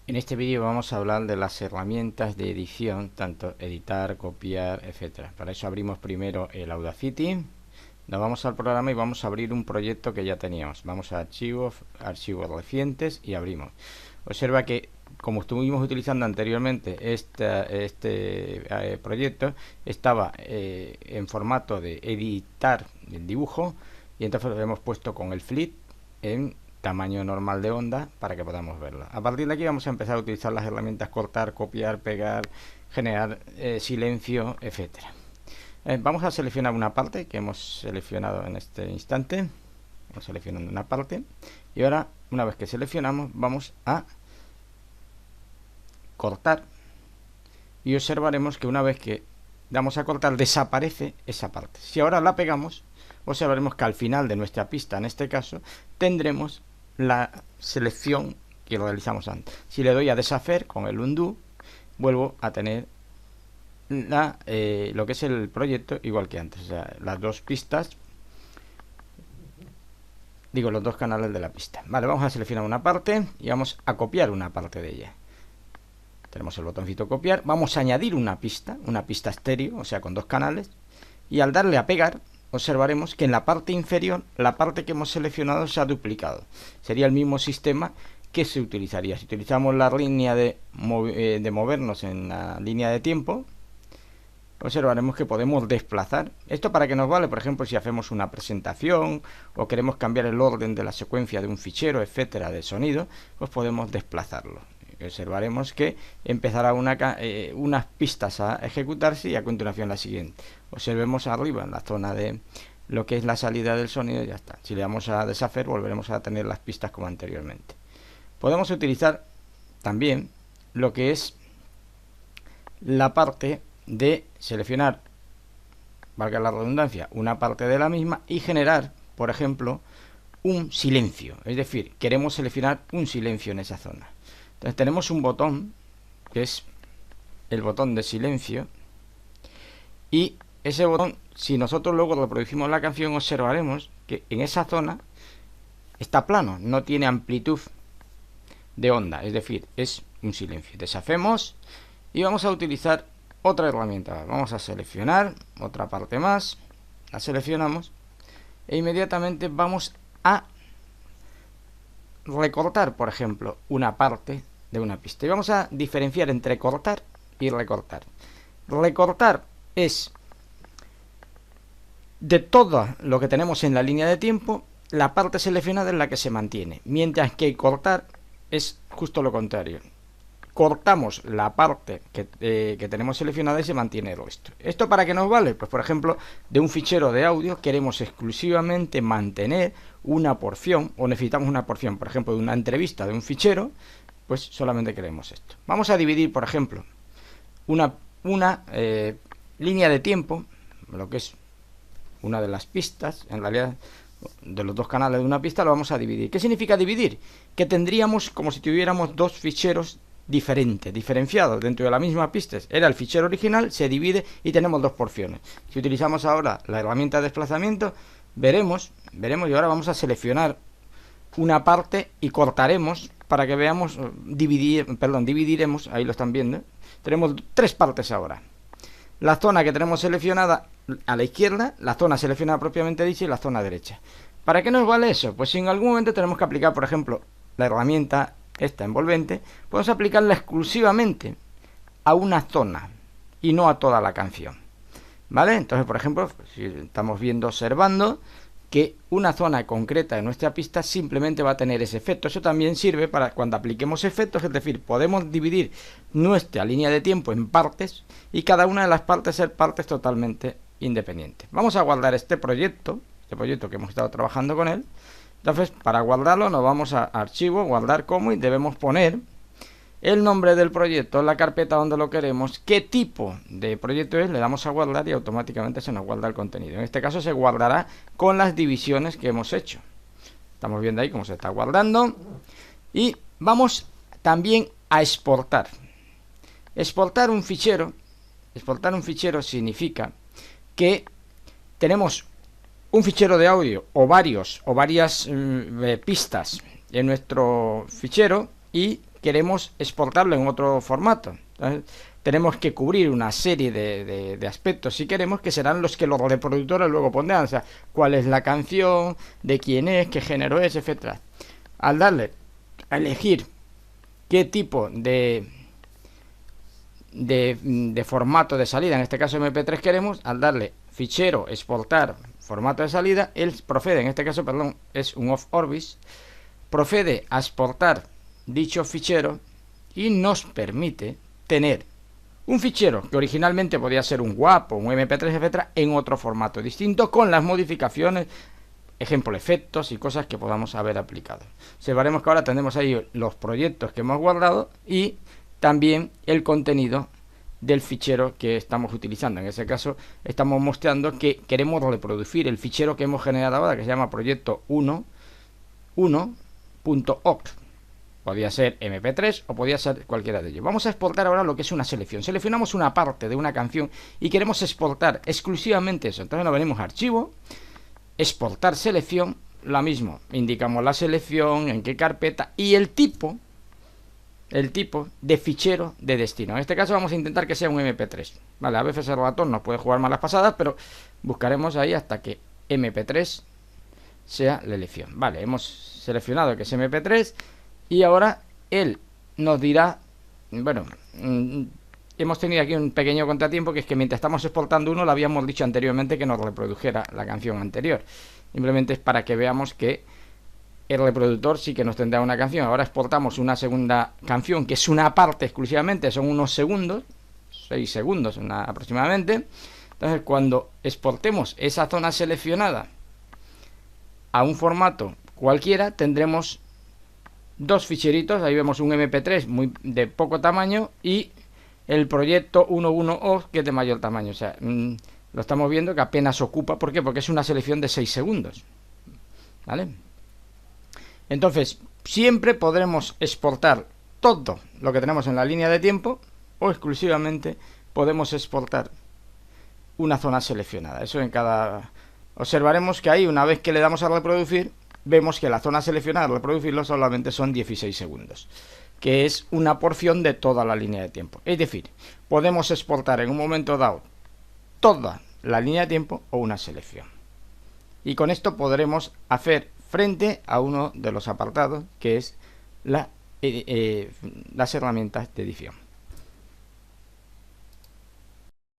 En este vídeo vamos a hablar de las herramientas de edición, tanto editar, copiar, etcétera. Para eso abrimos primero el Audacity, nos vamos al programa y vamos a abrir un proyecto que ya teníamos. Vamos a archivos, archivos recientes y abrimos. Observa que como estuvimos utilizando anteriormente este proyecto, estaba en formato de editar el dibujo y entonces lo hemos puesto con el flip en tamaño normal de onda para que podamos verlo. A partir de aquí vamos a empezar a utilizar las herramientas cortar, copiar, pegar, generar silencio, etcétera. Vamos a seleccionar una parte que hemos seleccionado en este instante. Vamos seleccionando una parte y ahora, una vez que seleccionamos, vamos a cortar y observaremos que una vez que damos a cortar desaparece esa parte. Si ahora la pegamos, observaremos que al final de nuestra pista, en este caso, tendremos la selección que realizamos antes. Si le doy a deshacer con el undo, vuelvo a tener lo que es el proyecto igual que antes, o sea, las dos pistas, digo, los dos canales de la pista. Vale, vamos a seleccionar una parte y vamos a copiar una parte de ella. Tenemos el botoncito copiar, vamos a añadir una pista estéreo, o sea, con dos canales, y al darle a pegar, observaremos que en la parte inferior, la parte que hemos seleccionado se ha duplicado. Sería el mismo sistema que se utilizaría. Si utilizamos la línea de movernos en la línea de tiempo, observaremos que podemos desplazar. ¿Esto para qué nos vale? Por ejemplo, si hacemos una presentación o queremos cambiar el orden de la secuencia de un fichero, etcétera, de sonido, pues podemos desplazarlo. Observaremos que empezará unas pistas a ejecutarse y a continuación la siguiente. Observemos arriba en la zona de lo que es la salida del sonido y ya está. Si le damos a deshacer, volveremos a tener las pistas como anteriormente. Podemos utilizar también lo que es la parte de seleccionar, valga la redundancia, una parte de la misma y generar, por ejemplo, un silencio. Es decir, queremos seleccionar un silencio en esa zona. Entonces tenemos un botón que es el botón de silencio y ese botón, si nosotros luego reproducimos la canción, observaremos que en esa zona está plano, no tiene amplitud de onda, es decir, es un silencio. Deshacemos y vamos a utilizar otra herramienta. Vamos a seleccionar otra parte más, la seleccionamos e inmediatamente vamos a recortar, por ejemplo, una parte de una pista. Y vamos a diferenciar entre cortar y recortar. Recortar es de todo lo que tenemos en la línea de tiempo, la parte seleccionada es la que se mantiene, mientras que cortar es justo lo contrario. Cortamos la parte que tenemos seleccionada y se mantiene el resto. ¿Esto para qué nos vale? Pues por ejemplo, de un fichero de audio queremos exclusivamente mantener una porción, o necesitamos una porción, por ejemplo, de una entrevista de un fichero, pues solamente queremos esto. Vamos a dividir, por ejemplo, una línea de tiempo, lo que es una de las pistas, en realidad de los dos canales de una pista, lo vamos a dividir. ¿Qué significa dividir? Que tendríamos como si tuviéramos dos ficheros diferenciados dentro de la misma pista. Era el fichero original, se divide y tenemos dos porciones. Si utilizamos ahora la herramienta de desplazamiento, veremos y ahora vamos a seleccionar una parte y cortaremos para que veamos, dividiremos, ahí lo están viendo. Tenemos tres partes ahora. La zona que tenemos seleccionada a la izquierda, la zona seleccionada propiamente dicha y la zona derecha. ¿Para qué nos vale eso? Pues si en algún momento tenemos que aplicar, por ejemplo, la herramienta esta envolvente, podemos aplicarla exclusivamente a una zona y no a toda la canción. ¿Vale? Entonces, por ejemplo, si estamos observando que una zona concreta de nuestra pista simplemente va a tener ese efecto. Eso también sirve para cuando apliquemos efectos, es decir, podemos dividir nuestra línea de tiempo en partes y cada una de las partes ser partes totalmente independientes. Vamos a guardar este proyecto que hemos estado trabajando con él. Entonces, para guardarlo nos vamos a archivo, guardar como, y debemos poner el nombre del proyecto, la carpeta donde lo queremos, qué tipo de proyecto es, le damos a guardar y automáticamente se nos guarda el contenido. En este caso se guardará con las divisiones que hemos hecho. Estamos viendo ahí cómo se está guardando. Y vamos también a exportar. Exportar un fichero significa que tenemos un fichero de audio o varias pistas en nuestro fichero y queremos exportarlo en otro formato. Entonces, tenemos que cubrir una serie de aspectos, si queremos, que serán los que los reproductores luego pondrán. O sea, cuál es la canción, de quién es, qué género es, etcétera. Al darle a elegir qué tipo de formato de salida, en este caso MP3 queremos, al darle fichero, exportar, formato de salida, él procede, en este caso, perdón, es un off orbis, procede a exportar dicho fichero y nos permite tener un fichero que originalmente podía ser un WAP o un MP3, etcétera, en otro formato distinto, con las modificaciones, ejemplo, efectos y cosas que podamos haber aplicado. Observaremos que ahora tenemos ahí los proyectos que hemos guardado y también el contenido del fichero que estamos utilizando. En ese caso estamos mostrando que queremos reproducir el fichero que hemos generado ahora, que se llama proyecto 1.oc. Podía ser MP3 o podía ser cualquiera de ellos. Vamos a exportar ahora lo que es una selección. Seleccionamos una parte de una canción y queremos exportar exclusivamente eso. Entonces nos venimos a archivo, exportar selección, lo mismo, indicamos la selección, en qué carpeta y el tipo de fichero de destino. En este caso vamos a intentar que sea un MP3. Vale, a veces el ratón nos puede jugar malas pasadas, pero buscaremos ahí hasta que MP3 sea la elección. Vale, hemos seleccionado que es MP3 y ahora él nos dirá, bueno, hemos tenido aquí un pequeño contratiempo, que es que mientras estamos exportando uno, le habíamos dicho anteriormente que nos reprodujera la canción anterior. Simplemente es para que veamos que el reproductor sí que nos tendrá una canción. Ahora exportamos una segunda canción, que es una parte exclusivamente, son unos segundos, 6 segundos aproximadamente. Entonces, cuando exportemos esa zona seleccionada a un formato cualquiera, tendremos dos ficheritos. Ahí vemos un MP3 de poco tamaño y el proyecto 1.1o, que es de mayor tamaño. O sea, lo estamos viendo que apenas ocupa. ¿Por qué? Porque es una selección de 6 segundos. ¿Vale? Entonces, siempre podremos exportar todo lo que tenemos en la línea de tiempo, o exclusivamente podemos exportar una zona seleccionada. Eso en cada... Observaremos que ahí, una vez que le damos a reproducir, vemos que la zona seleccionada al reproducirlo solamente son 16 segundos, que es una porción de toda la línea de tiempo. Es decir, podemos exportar en un momento dado toda la línea de tiempo o una selección. Y con esto podremos hacer frente a uno de los apartados, que es las herramientas de edición.